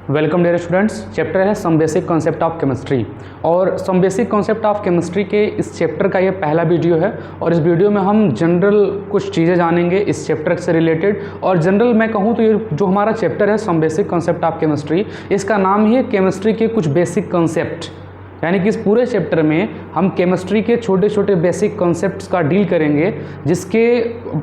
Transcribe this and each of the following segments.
Welcome dear students. Chapter है some basic concept of chemistry और some basic concept of chemistry के इस chapter का ये पहला वीडियो है और इस वीडियो में हम जनरल कुछ चीज़ें जानेंगे इस चैप्टर से रिलेटेड। और जनरल मैं कहूँ तो ये जो हमारा चैप्टर है some basic concept of chemistry, इसका नाम ही है केमिस्ट्री के कुछ बेसिक कॉन्सेप्ट, यानी कि इस पूरे चैप्टर में हम केमिस्ट्री के छोटे छोटे बेसिक कॉन्सेप्ट्स का डील करेंगे, जिसके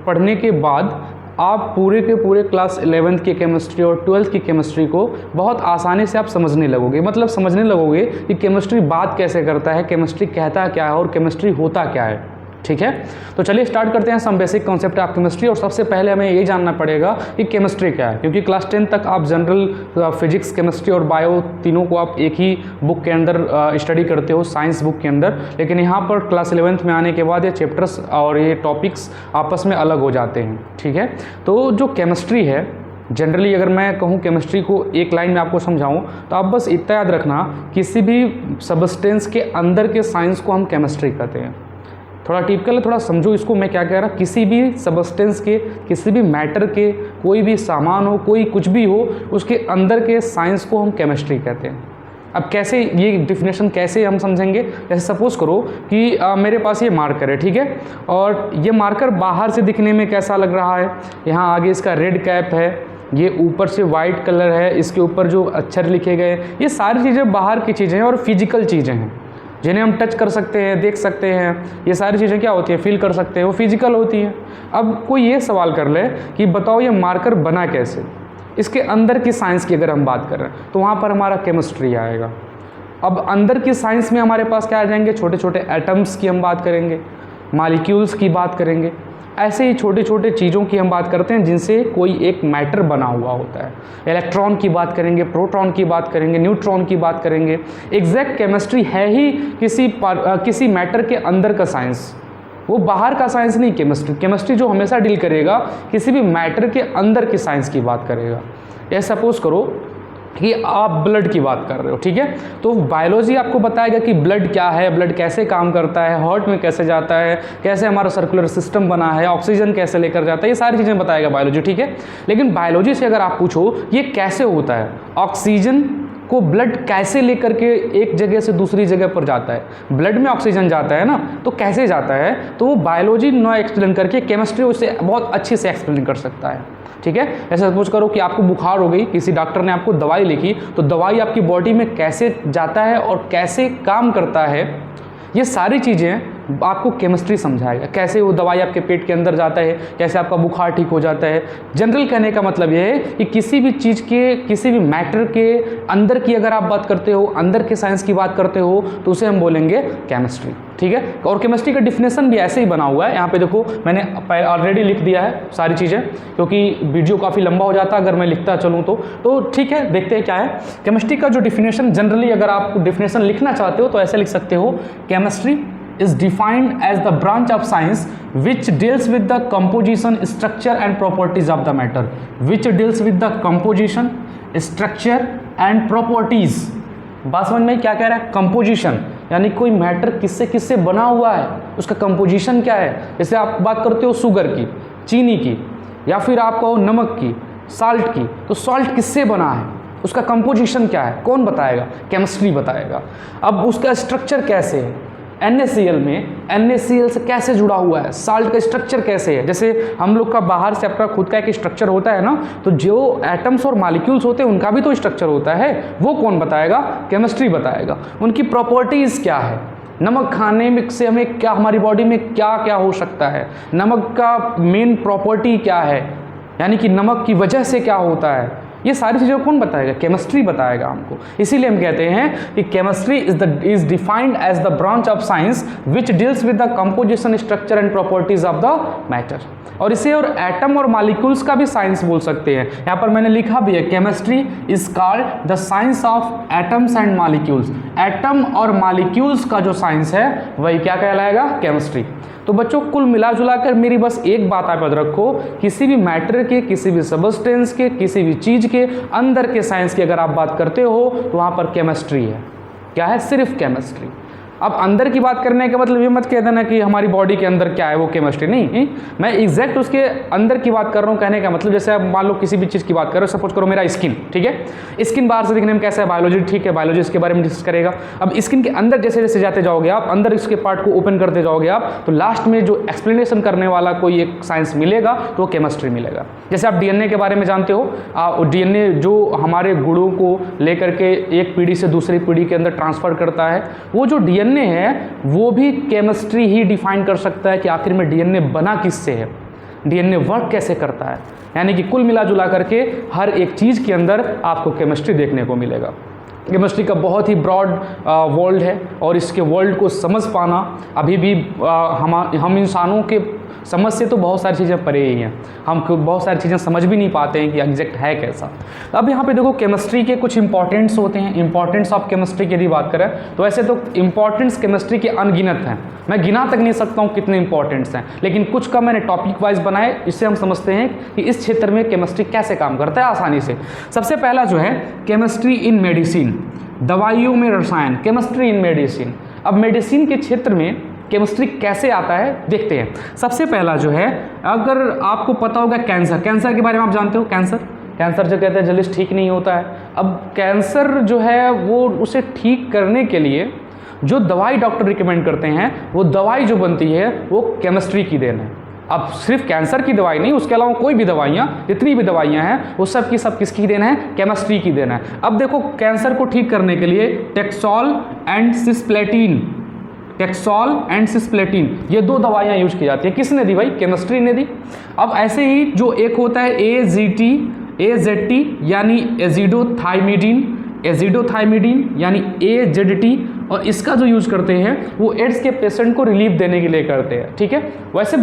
पढ़ने के बाद आप पूरे के पूरे क्लास 11th की केमिस्ट्री और 12th की केमिस्ट्री को बहुत आसानी से आप समझने लगोगे। मतलब समझने लगोगे कि केमिस्ट्री बात कैसे करता है, केमिस्ट्री कहता क्या है और केमिस्ट्री होता क्या है। ठीक है, तो चलिए स्टार्ट करते हैं some basic concept of chemistry. और सबसे पहले हमें ये जानना पड़ेगा कि केमिस्ट्री क्या है, क्योंकि क्लास 10 तक आप जनरल फिजिक्स, केमिस्ट्री और बायो तीनों को आप एक ही बुक के अंदर स्टडी करते हो, साइंस बुक के अंदर। लेकिन यहाँ पर क्लास 11th में आने के बाद ये चैप्टर्स और ये टॉपिक्स आपस में अलग हो जाते हैं। ठीक है, तो जो केमिस्ट्री है जनरली अगर मैं कहूँ केमिस्ट्री को एक लाइन में आपको समझाऊँ तो आप बस इतना याद रखना, किसी भी सबस्टेंस के अंदर के साइंस को हम केमिस्ट्री कहते हैं। थोड़ा टिपिकल है, थोड़ा समझो इसको मैं क्या कह रहा। किसी भी सबस्टेंस के, किसी भी मैटर के, कोई भी सामान हो, कोई कुछ भी हो, उसके अंदर के साइंस को हम केमिस्ट्री कहते हैं। अब कैसे ये डिफिनेशन कैसे हम समझेंगे, जैसे सपोज करो कि मेरे पास ये मार्कर है, ठीक है, और ये मार्कर बाहर से दिखने में कैसा लग रहा है। यहाँ आगे इसका रेड कैप है, ये ऊपर से वाइट कलर है, इसके ऊपर जो अक्षर लिखे गए, ये सारी चीज़ें बाहर की चीज़ें हैं और फिजिकल चीज़ें हैं जिन्हें हम टच कर सकते हैं, देख सकते हैं। ये सारी चीज़ें क्या होती हैं, फील कर सकते हैं, वो फिजिकल होती हैं। अब कोई ये सवाल कर ले कि बताओ ये मार्कर बना कैसे, इसके अंदर की साइंस की अगर हम बात कर रहे हैं तो वहाँ पर हमारा केमिस्ट्री आएगा। अब अंदर की साइंस में हमारे पास क्या आ जाएंगे, छोटे छोटे एटम्स की हम बात करेंगे, मॉलिक्यूल्स की बात करेंगे। ऐसे ही छोटे छोटे चीज़ों की हम बात करते हैं जिनसे कोई एक मैटर बना हुआ होता है। इलेक्ट्रॉन की बात करेंगे, प्रोटॉन की बात करेंगे, न्यूट्रॉन की बात करेंगे। एग्जैक्ट केमिस्ट्री है ही किसी मैटर के अंदर का साइंस, वो बाहर का साइंस नहीं। केमिस्ट्री जो हमेशा डील करेगा किसी भी मैटर के अंदर की साइंस की बात करेगा। या सपोज करो कि आप ब्लड की बात कर रहे हो, ठीक है, तो बायोलॉजी आपको बताएगा कि ब्लड क्या है, ब्लड कैसे काम करता है, हार्ट में कैसे जाता है, कैसे हमारा सर्कुलर सिस्टम बना है, ऑक्सीजन कैसे लेकर जाता है, ये सारी चीज़ें बताएगा बायोलॉजी। ठीक है, लेकिन बायोलॉजी से अगर आप पूछो ये कैसे होता है, ऑक्सीजन को ब्लड कैसे लेकर के एक जगह से दूसरी जगह पर जाता है, ब्लड में ऑक्सीजन जाता है ना, तो कैसे जाता है, तो वो बायोलॉजी न एक्सप्लेन करके केमिस्ट्री उसे बहुत अच्छे से एक्सप्लेन कर सकता है। ठीक है, ऐसा सपोज करो कि आपको बुखार हो गई, किसी डॉक्टर ने आपको दवाई लिखी, तो दवाई आपकी बॉडी में कैसे जाता है और कैसे काम करता है, ये सारी चीज़ें आपको केमिस्ट्री समझाएगा। कैसे वो दवाई आपके पेट के अंदर जाता है, कैसे आपका बुखार ठीक हो जाता है। जनरल कहने का मतलब ये है कि किसी भी चीज़ के, किसी भी मैटर के अंदर की अगर आप बात करते हो, अंदर के साइंस की बात करते हो, तो उसे हम बोलेंगे केमिस्ट्री। ठीक है, और केमिस्ट्री का डिफिनेशन भी ऐसे ही बना हुआ है। यहाँ पे देखो मैंने ऑलरेडी लिख दिया है सारी चीज़ें, क्योंकि वीडियो काफ़ी लंबा हो जाता अगर मैं लिखता चलूँ तो ठीक है, देखते हैं क्या है केमिस्ट्री का जो डिफिनेशन। जनरली अगर आप डिफिनेशन लिखना चाहते हो तो ऐसे लिख सकते हो, chemistry is defined as the branch of science which deals with the composition, structure and properties of the matter, which deals with the composition, structure and properties। बात समझ में क्या कह रहा है, कंपोजिशन यानी कोई मैटर किससे किससे बना हुआ है, उसका कंपोजिशन क्या है। जैसे आप बात करते हो शुगर की, चीनी की, या फिर आप कहो नमक की, साल्ट की, तो साल्ट किससे बना है, उसका कंपोजिशन क्या है, कौन बताएगा, केमिस्ट्री बताएगा। अब उसका स्ट्रक्चर कैसे है, NaCl में NaCl से कैसे जुड़ा हुआ है, साल्ट का स्ट्रक्चर कैसे है। जैसे हम लोग का बाहर से अपना खुद का एक स्ट्रक्चर होता है ना, तो जो एटम्स और मॉलिक्यूल्स होते हैं उनका भी तो स्ट्रक्चर होता है, वो कौन बताएगा, केमिस्ट्री बताएगा। उनकी प्रॉपर्टीज़ क्या है, नमक खाने में से हमें क्या, हमारी बॉडी में क्या क्या हो सकता है, नमक का मेन प्रॉपर्टी क्या है, यानी कि नमक की वजह से क्या होता है, ये सारी चीज़ें कौन बताएगा, केमिस्ट्री बताएगा हमको। इसीलिए हम कहते हैं कि chemistry is defined as the branch of science which deals with the composition, structure and properties of the matter. और इसे और एटम और मॉलिक्यूल्स का भी साइंस बोल सकते हैं। यहाँ पर मैंने लिखा भी है, chemistry is called the science of atoms and molecules. Atom और मॉलिक्यूल्स का जो साइंस है वही क्या कहलाएगा, केमिस्ट्री। तो बच्चों कुल मिला जुला कर मेरी बस एक बात आप याद रखो, किसी भी मैटर के, किसी भी सबस्टेंस के, किसी भी चीज़ के अंदर के साइंस की अगर आप बात करते हो तो वहाँ पर केमिस्ट्री है। क्या है, सिर्फ केमिस्ट्री। अब अंदर की बात करने का मतलब ये मत कह देना कि हमारी बॉडी के अंदर क्या है वो केमिस्ट्री, नहीं, मैं एग्जैक्ट उसके अंदर की बात कर रहा हूँ। कहने का मतलब जैसे आप मान लो किसी भी चीज़ की बात करो, सपोज करो मेरा स्किन, ठीक है, स्किन बाहर से दिखने में कैसा है, बायोलॉजी, ठीक है, बायोलॉजी इसके बारे में डिस्कस करेगा। अब स्किन के अंदर जैसे जैसे जाते जाओगे आप, अंदर इसके पार्ट को ओपन करते जाओगे आप, तो लास्ट में जो एक्सप्लेनेशन करने वाला कोई एक साइंस मिलेगा तो वो केमिस्ट्री मिलेगा। जैसे आप डीएनए के बारे में जानते हो, डीएनए जो हमारे गुणों को लेकर के एक पीढ़ी से दूसरी पीढ़ी के अंदर ट्रांसफर करता है, वो जो डीएनए है वो भी केमिस्ट्री ही डिफाइन कर सकता है कि आखिर में डीएनए बना किससे है, डीएनए वर्क कैसे करता है। यानी कि कुल मिला जुला करके हर एक चीज़ के अंदर आपको केमिस्ट्री देखने को मिलेगा। केमिस्ट्री का बहुत ही ब्रॉड वर्ल्ड है और इसके वर्ल्ड को समझ पाना अभी भी हम इंसानों के समझ से तो बहुत सारी चीज़ें परे ही हैं, हम बहुत सारी चीज़ें समझ भी नहीं पाते हैं कि एग्जैक्ट है कैसा। अब यहाँ पे देखो केमिस्ट्री के कुछ इंपॉर्टेंट्स होते हैं। इंपॉर्टेंस ऑफ केमिस्ट्री की यदि बात करें तो ऐसे तो इंपॉर्टेंस केमिस्ट्री के अनगिनत हैं, मैं गिना तक नहीं सकता हूँ कितने इंपॉर्टेंट्स हैं, लेकिन कुछ का मैंने टॉपिक वाइज बनाए, इससे हम समझते हैं कि इस क्षेत्र में केमिस्ट्री कैसे काम करता है आसानी से। सबसे पहला जो है केमिस्ट्री इन मेडिसिन, दवाइयों में रसायन, केमिस्ट्री इन मेडिसिन। अब मेडिसिन के क्षेत्र में केमिस्ट्री कैसे आता है देखते हैं। सबसे पहला जो है, अगर आपको पता होगा कैंसर, कैंसर के बारे में आप जानते हो, कैंसर जो कहते हैं जल्दी ठीक नहीं होता है। अब कैंसर जो है वो उसे ठीक करने के लिए जो दवाई डॉक्टर रिकमेंड करते हैं, वो दवाई जो बनती है वो केमिस्ट्री की देन है। अब सिर्फ कैंसर की दवाई नहीं, उसके अलावा कोई भी दवाइयाँ, जितनी भी दवाइयाँ हैं वो सब की सब किसकी देन है, केमिस्ट्री की देन है। अब देखो कैंसर को ठीक करने के लिए टेक्सोल एंड सिस्प्लेटिन, ये दो दवाइयाँ यूज की जाती है। किसने दी भाई, केमिस्ट्री ने दी। अब ऐसे ही जो एक होता है AZT यानी एजिडोथाइमिडीन यानी AZT, और इसका जो यूज़ करते हैं वो एड्स के पेशेंट को रिलीफ देने के लिए करते हैं, ठीक है। वैसे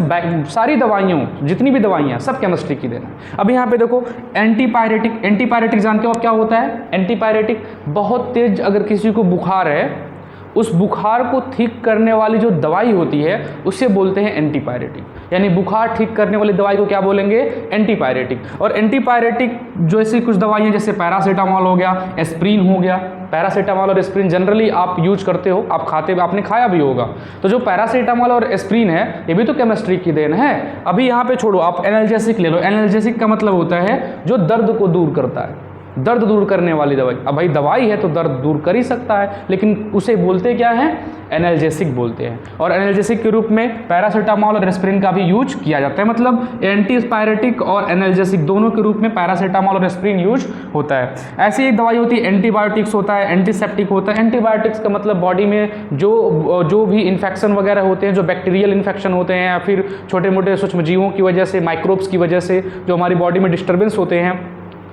सारी दवाइयों, जितनी भी दवाइयाँ सब केमिस्ट्री की देना है। अब यहाँ पे देखो एंटीपायरेटिक जानते हो आप क्या होता है। एंटीपायरेटिक बहुत तेज अगर किसी को बुखार है, उस बुखार को ठीक करने वाली जो दवाई होती है उसे बोलते हैं एंटीपायरेटिक, यानी बुखार ठीक करने वाली दवाई को क्या बोलेंगे, एंटीपायरेटिक। और एंटीपायरेटिक जो ऐसी कुछ दवाइयाँ जैसे पैरासीटामॉल हो गया, एस्प्रिन हो गया, पैरासीटामॉल और एस्प्रिन जनरली आप यूज करते हो, आप खाते, आपने खाया भी होगा। तो जो पैरासीटामॉल और एस्प्रिन है ये भी तो केमिस्ट्री की देन है। अभी यहाँ पे छोड़ो, आप एनाल्जेसिक ले लो। एनाल्जेसिक का मतलब होता है जो दर्द को दूर करता है, दर्द दूर करने वाली दवाई। अब भाई दवाई है तो दर्द दूर कर ही सकता है, लेकिन उसे बोलते क्या है, एनाल्जेसिक बोलते हैं। और एनाल्जेसिक के रूप में पैरासीटामॉल और एस्प्रिन का भी यूज किया जाता है, मतलब एंटीपायरेटिक और एनाल्जेसिक दोनों के रूप में पैरासीटामॉल और एस्प्रिन यूज होता है। ऐसी एक दवाई होती है एंटीबायोटिक्स होता है, एंटीसेप्टिक होता है। एंटीबायोटिक्स का मतलब बॉडी में जो भी इन्फेक्शन वगैरह होते हैं, जो बैक्टीरियल इन्फेक्शन होते हैं या फिर छोटे मोटे सूक्ष्मजीवों की वजह से, माइक्रोब्स की वजह से जो हमारी बॉडी में डिस्टर्बेंस होते हैं,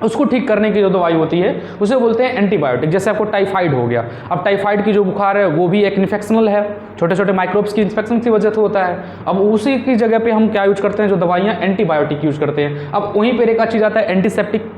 उसको ठीक करने की जो दवाई होती है उसे बोलते हैं एंटीबायोटिक। जैसे आपको टाइफाइड हो गया, अब टाइफाइड की जो बुखार है वो भी एक इन्फेक्शनल है, छोटे छोटे माइक्रोब्स की इन्फेक्शन की वजह से होता है। अब उसी की जगह पे हम क्या यूज करते हैं, जो दवाइयाँ एंटीबायोटिक यूज करते हैं। अब वहीं पर एक चीज़ आता है एंटीसेप्टिक।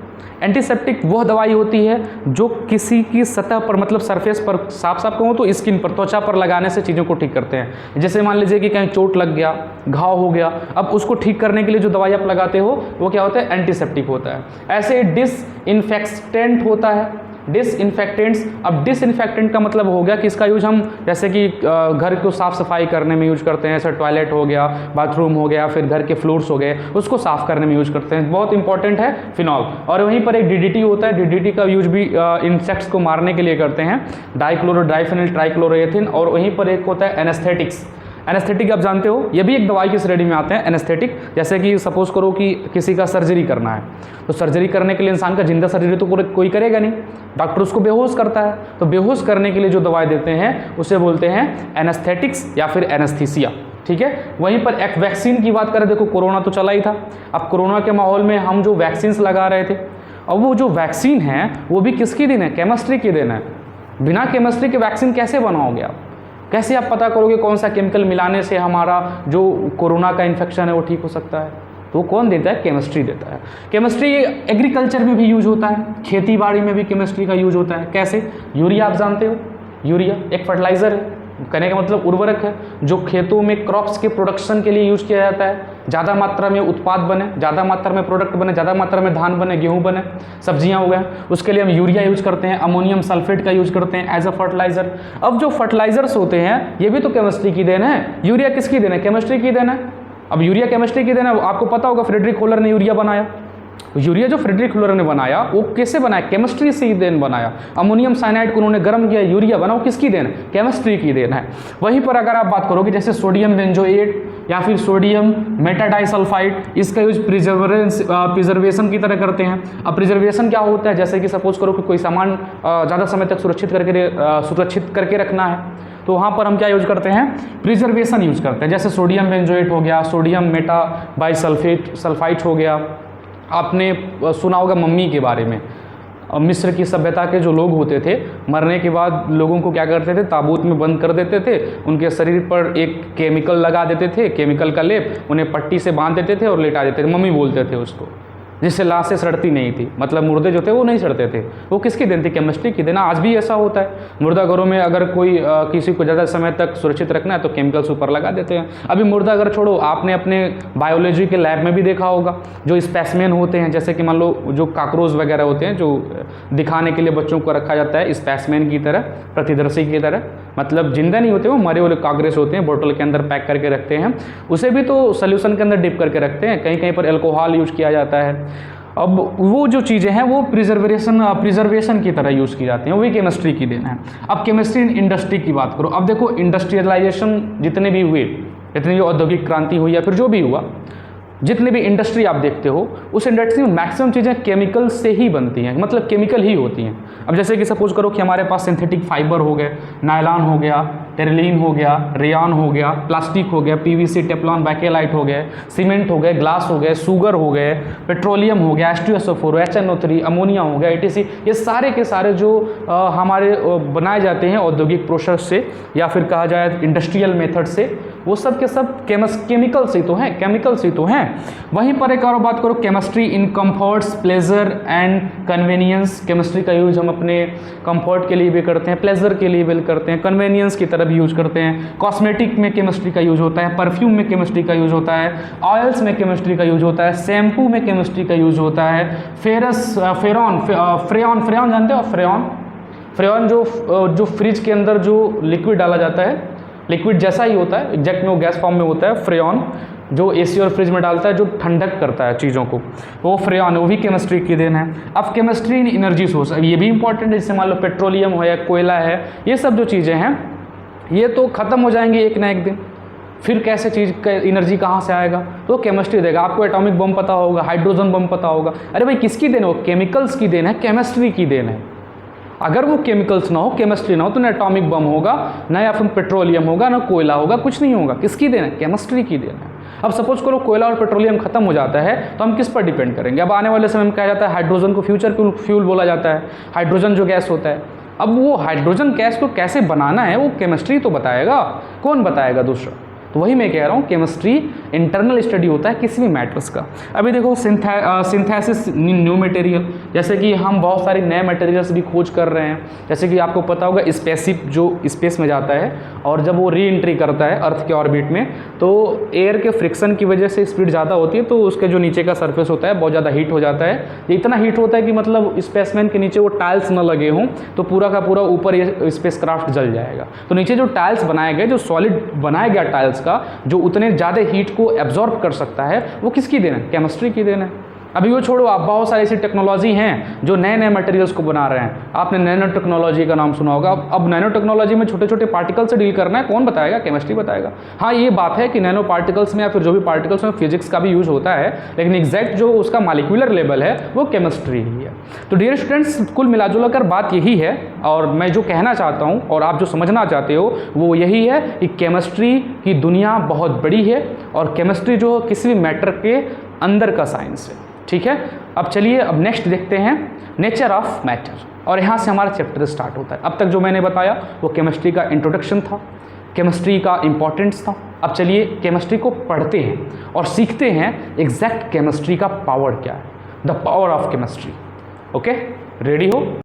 एंटीसेप्टिक वह दवाई होती है जो किसी की सतह पर, मतलब सरफेस पर, साफ कहूँ तो स्किन पर, त्वचा पर लगाने से चीज़ों को ठीक करते हैं। जैसे मान लीजिए कि कहीं चोट लग गया, घाव हो गया, अब उसको ठीक करने के लिए जो दवाई आप लगाते हो वो क्या होता है, एंटीसेप्टिक होता है। ऐसे डिसइंफेक्टेंट होता है, डिसइंफेक्टेंट्स। अब डिसइंफेक्टेंट का मतलब हो गया कि इसका यूज हम जैसे कि घर को साफ़ सफाई करने में यूज करते हैं, जैसे टॉयलेट हो गया, बाथरूम हो गया, फिर घर के फ्लोर्स हो गए, उसको साफ़ करने में यूज करते हैं। बहुत इंपॉर्टेंट है फिनॉल। और वहीं पर एक DDT होता है, DDT का यूज भी इंसेक्ट्स को मारने के लिए करते हैं, डाइक्लोरो डाइफेनिल ट्राइक्लोरोएथिन। और वहीं पर एक होता है एनेस्थेटिक्स। एनेस्थेटिक आप जानते हो, ये भी एक दवाई की श्रेणी में आते हैं एनेस्थेटिक। जैसे कि सपोज करो कि किसी का सर्जरी करना है, तो सर्जरी करने के लिए इंसान का जिंदा सर्जरी तो कोई करेगा नहीं, डॉक्टर उसको बेहोश करता है। तो बेहोश करने के लिए जो दवाई देते हैं उसे बोलते हैं एनेस्थेटिक्स या फिर एनेस्थीसिया, ठीक है। वहीं पर एक वैक्सीन की बात करें, देखो कोरोना तो चला ही था। अब कोरोना के माहौल में हम जो वैक्सीन लगा रहे थे, अब वो जो वैक्सीन है वो भी किसकी देन है, केमिस्ट्री की देन है। बिना केमिस्ट्री के वैक्सीन कैसे बनाओगे आप, कैसे आप पता करोगे कौन सा केमिकल मिलाने से हमारा जो कोरोना का इन्फेक्शन है वो ठीक हो सकता है। तो कौन देता है, केमिस्ट्री देता है। केमिस्ट्री एग्रीकल्चर में भी यूज होता है, खेती बाड़ी में भी केमिस्ट्री का यूज होता है। कैसे, यूरिया आप जानते हो, यूरिया एक फर्टिलाइज़र है, कहने का मतलब उर्वरक है जो खेतों में क्रॉप्स के प्रोडक्शन के लिए यूज किया जाता है, ज़्यादा मात्रा में उत्पाद बने, ज़्यादा मात्रा में प्रोडक्ट बने, ज़्यादा मात्रा में धान बने, गेहूं बने, सब्जियां हो गए, उसके लिए हम यूरिया यूज करते हैं, अमोनियम सल्फेट का यूज करते हैं एज अ फर्टिलाइजर। अब जो फर्टिलाइजर्स होते हैं ये भी तो केमिस्ट्री की देन है। यूरिया किसकी देन है? केमिस्ट्री की देन है। अब यूरिया केमिस्ट्री की देन है। आपको पता होगा फ्रेडरिक होलर ने यूरिया बनाया। यूरिया जो फ्रेडरिक होलर ने बनाया वो कैसे बनाया? केमिस्ट्री से ही देन बनाया। अमोनियम साइनाइड को उन्होंने गर्म किया, यूरिया बना, वो किसकी देन है? केमिस्ट्री की देन है। वहीं पर अगर आप बात करोगे जैसे सोडियम बेंजोएट या फिर सोडियम मेटाडाइसल्फाइड, इसका यूज प्रिजर्वेशन की तरह करते हैं। अब प्रिजर्वेशन क्या होता है? जैसे कि सपोज करो कि कोई सामान ज़्यादा समय तक सुरक्षित करके रखना है, तो वहाँ पर हम क्या यूज करते हैं? प्रिजर्वेशन यूज करते हैं। जैसे सोडियम बेंजोएट हो गया, सोडियम मेटाबाइसल्फाइड हो गया। आपने सुना होगा मम्मी के बारे में। मिस्र की सभ्यता के जो लोग होते थे, मरने के बाद लोगों को क्या करते थे? ताबूत में बंद कर देते थे, उनके शरीर पर एक केमिकल लगा देते थे, केमिकल का लेप, उन्हें पट्टी से बांध देते थे और लेटा देते थे। मम्मी बोलते थे उसको, जिससे लाशें सड़ती नहीं थी, मतलब मुर्दे जो थे वो नहीं सड़ते थे। वो किसकी देन थी? केमिस्ट्री की देन। आज भी ऐसा होता है, मुर्दाघरों में अगर कोई किसी को ज़्यादा समय तक सुरक्षित रखना है तो केमिकल्स ऊपर लगा देते हैं। अभी मुर्दा अगर छोड़ो, आपने अपने बायोलॉजी के लैब में भी देखा होगा जो स्पेसिमेन होते हैं, जैसे कि मान लो जो काकरोच वगैरह होते हैं, जो दिखाने के लिए बच्चों को रखा जाता है स्पेसिमेन की तरह, प्रतिदर्शी की तरह, मतलब जिंदा नहीं होते, वो मरे हुए काकरोच होते हैं, बोतल के अंदर पैक करके रखते हैं। उसे भी तो सोल्यूशन के अंदर डिप करके रखते हैं, कहीं कहीं पर एल्कोहल यूज किया जाता है। अब वो जो चीज़ें हैं वो प्रिजर्वेशन की तरह यूज़ की जाती हैं, वो भी केमिस्ट्री की देन है। अब केमिस्ट्री इन इंडस्ट्री की बात करो। अब देखो इंडस्ट्रियलाइजेशन जितने भी हुए, जितनी भी औद्योगिक क्रांति हुई या फिर जो भी हुआ, जितने भी इंडस्ट्री आप देखते हो, उस इंडस्ट्री में मैक्सिमम चीज़ें केमिकल से ही बनती हैं, मतलब केमिकल ही होती हैं। अब जैसे कि सपोज करो कि हमारे पास सिंथेटिक फाइबर हो गए, नायलॉन हो गया, टेरिलीन हो गया, रेयॉन हो गया, प्लास्टिक हो गया, पीवीसी, टेफ्लॉन, बैकेलाइट हो गए, सीमेंट हो गए, ग्लास हो गए, शुगर हो गए, पेट्रोलियम हो गया, H2SO4, HNO3, अमोनिया हो गया, ETC, ये सारे के सारे जो हमारे बनाए जाते हैं औद्योगिक प्रोसेस से या फिर कहा जाए इंडस्ट्रियल मेथड से, वो सब के सब केमिकल्स ही तो हैं, केमिकल्स ही तो हैं। वहीं पर एक और बात करो, chemistry in comforts, pleasure and convenience. Chemistry का यूज हम अपने कंफर्ट के लिए भी करते हैं, प्लेजर के लिए भी करते हैं, कन्वीनियंस की तरह भी यूज करते हैं। कॉस्मेटिक में केमिस्ट्री का यूज होता है, परफ्यूम में केमिस्ट्री का यूज होता है, ऑयल्स में केमिस्ट्री का यूज होता है, शैम्पू में केमिस्ट्री का यूज होता है। फ्रेयॉन जानते हो? फ्रेयॉन जो फ्रिज के अंदर जो लिक्विड डाला जाता है, लिक्विड जैसा ही होता है, एग्जैक्ट में वो गैस फॉर्म में होता है। फ्रेयॉन जो एसी और फ्रिज में डालता है, जो ठंडक करता है चीज़ों को, वो फ्रेयॉन है, वो भी केमिस्ट्री की देन है। अब केमिस्ट्री इन एनर्जी सोर्स, ये भी इंपॉर्टेंट है। जैसे मान लो पेट्रोलियम हो या कोयला है, ये सब जो चीज़ें हैं ये तो ख़त्म हो जाएंगी एक ना एक दिन, फिर कैसे चीज़ का एनर्जी कहाँ से आएगा? तो केमिस्ट्री देगा। आपको एटॉमिक बम पता होगा, हाइड्रोजन बम पता होगा, अरे भाई किसकी देन है? वो केमिकल्स की देन है, केमिस्ट्री की देन है। अगर वो केमिकल्स ना हो, केमिस्ट्री ना हो, तो ना एटॉमिक बम होगा, ना या फिर पेट्रोलियम होगा, ना कोयला होगा, कुछ नहीं होगा। किसकी देन है? केमिस्ट्री की देन है। अब सपोज करो कोयला और पेट्रोलियम खत्म हो जाता है तो हम किस पर डिपेंड करेंगे? अब आने वाले समय में कहा जाता है हाइड्रोजन को फ्यूचर फ्यूल बोला जाता है, हाइड्रोजन जो गैस होता है। अब वो हाइड्रोजन गैस को कैसे बनाना है वो केमिस्ट्री तो बताएगा, कौन बताएगा दूसरा? तो वही मैं कह रहा हूँ, केमिस्ट्री इंटरनल स्टडी होता है किसी भी मैटर्स का। अभी देखो सिंथेसिस न्यू मटेरियल, जैसे कि हम बहुत सारे नए मटेरियल्स भी खोज कर रहे हैं। जैसे कि आपको पता होगा स्पेसशिप जो स्पेस में जाता है और जब वो री एंट्री करता है अर्थ के ऑर्बिट में, तो एयर के फ्रिक्शन की वजह से स्पीड ज़्यादा होती है, तो उसके जो नीचे का सरफेस होता है बहुत ज़्यादा हीट हो जाता है। ये इतना हीट होता है कि मतलब स्पेसमैन के नीचे वो टाइल्स न लगे हों तो पूरा का पूरा ऊपर ये स्पेसक्राफ्ट जल जाएगा। तो नीचे जो टाइल्स बनाए गए, जो सॉलिड बनाया गया टाइल्स का, जो उतने ज़्यादा हीट को एब्जॉर्ब कर सकता है, वो किसकी देन है? केमिस्ट्री की देन है। अभी वो छोड़ो, आप बहुत सारी ऐसी टेक्नोलॉजी हैं जो नए नए मटेरियल्स को बना रहे हैं। आपने नैनो टेक्नोलॉजी का नाम सुना होगा। अब नैनो टेक्नोलॉजी में छोटे छोटे पार्टिकल से डील करना है, कौन बताएगा? केमिस्ट्री बताएगा। हाँ, ये बात है कि नैनो पार्टिकल्स में या फिर जो भी पार्टिकल्स में फिजिक्स का भी यूज होता है, लेकिन एग्जैक्ट जो उसका मॉलिक्यूलर लेवल है वो केमिस्ट्री ही है। तो डियर स्टूडेंट्स, कुल मिलाजुला कर बात यही है, और मैं जो कहना चाहता हूँ और आप जो समझना चाहते हो वो यही है कि केमिस्ट्री की दुनिया बहुत बड़ी है और केमिस्ट्री जो किसी भी मैटर के अंदर का साइंस है। ठीक है, अब चलिए अब नेक्स्ट देखते हैं, नेचर ऑफ मैटर, और यहाँ से हमारा चैप्टर स्टार्ट होता है। अब तक जो मैंने बताया वो केमिस्ट्री का इंट्रोडक्शन था, केमिस्ट्री का इंपॉर्टेंस था। अब चलिए केमिस्ट्री को पढ़ते हैं और सीखते हैं एग्जैक्ट केमिस्ट्री का पावर क्या है, the power of chemistry. Okay, ready हो?